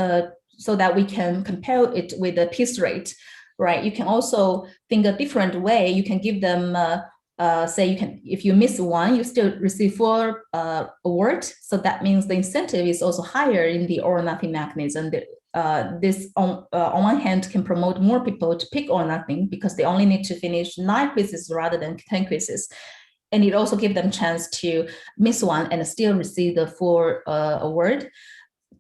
so that we can compare it with the piece rate, right? You can also think a different way. You can give them. Say you can, if you miss 1, you still receive 4 awards. So that means the incentive is also higher in the all or nothing mechanism. This on one hand can promote more people to pick all or nothing because they only need to finish 9 quizzes rather than 10 quizzes. And it also gives them chance to miss 1 and still receive the 4 award.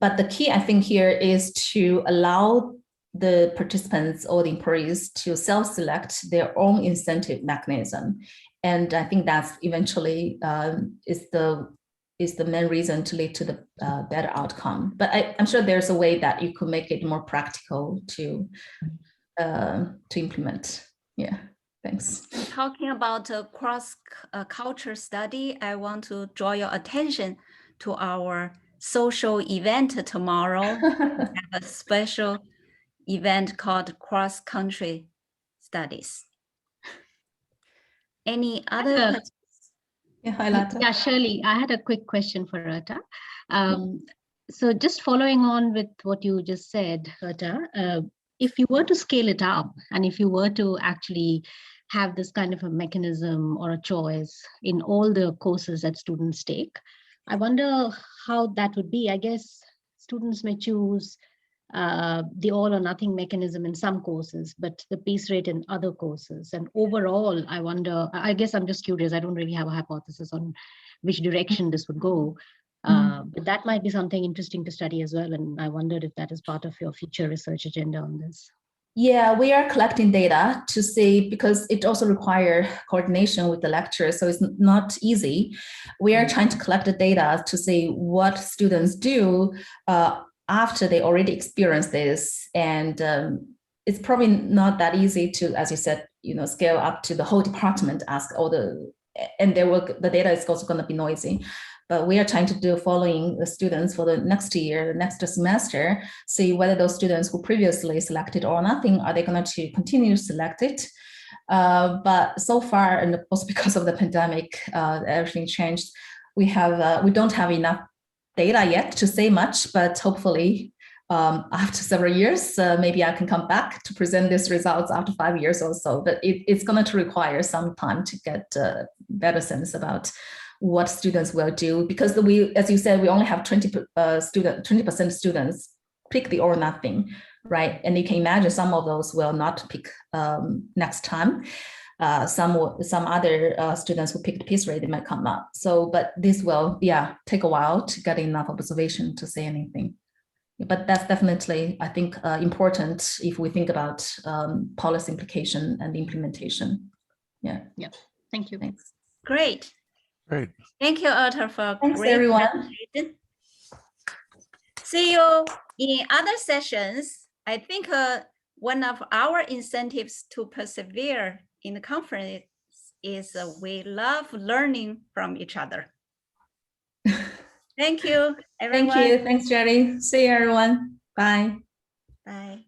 But the key, I think, here is to allow the participants or the employees to self-select their own incentive mechanism. And I think that's eventually is the main reason to lead to the better outcome. But I'm sure there's a way that you could make it more practical to implement. Yeah, thanks. talking about a cross-culture study. I want to draw your attention to our social event tomorrow. We have a special event called cross-country studies. Any other questions? Yeah, hi, Lata. Yeah, Shirley, I had a quick question for Erte. So just following on with what you just said, Erte, if you were to scale it up and if you were to actually have this kind of a mechanism or a choice in all the courses that students take, I wonder how that would be. I guess students may choose the all or nothing mechanism in some courses, but the piece rate in other courses. And overall, I wonder, I guess I'm just curious, I don't really have a hypothesis on which direction this would go, but that might be something interesting to study as well. And I wondered if that is part of your future research agenda on this. Yeah, we are collecting data to see, because it also requires coordination with the lecturers, so it's not easy. We are trying to collect the data to see what students do after they already experience this. And it's probably not that easy to, as you said, scale up to the whole department, ask all the, and the data is also going to be noisy. But we are trying to do following the students for the next year, the next semester, see whether those students who previously selected or nothing, are they going to continue to select it? But so far, and also because of the pandemic, everything changed. We don't have enough data yet to say much, but hopefully after several years, maybe I can come back to present these results after 5 years or so. But it's going to require some time to get a better sense about what students will do, because as you said, we only have 20% students pick the or nothing, right? And you can imagine some of those will not pick next time. Some other students who picked piece rate, they might come up. So, but this will, take a while to get enough observation to say anything. But that's definitely, I think, important if we think about policy implication and implementation. Yeah. Thank you. Thanks. Great. Great. Thank you, Erte, for Thanks, great everyone. presentation. See you in other sessions. I think one of our incentives to persevere in the conference is we love learning from each other. Thank you, everyone. Thank you. Thanks, Jerry. See you, everyone. Bye. Bye.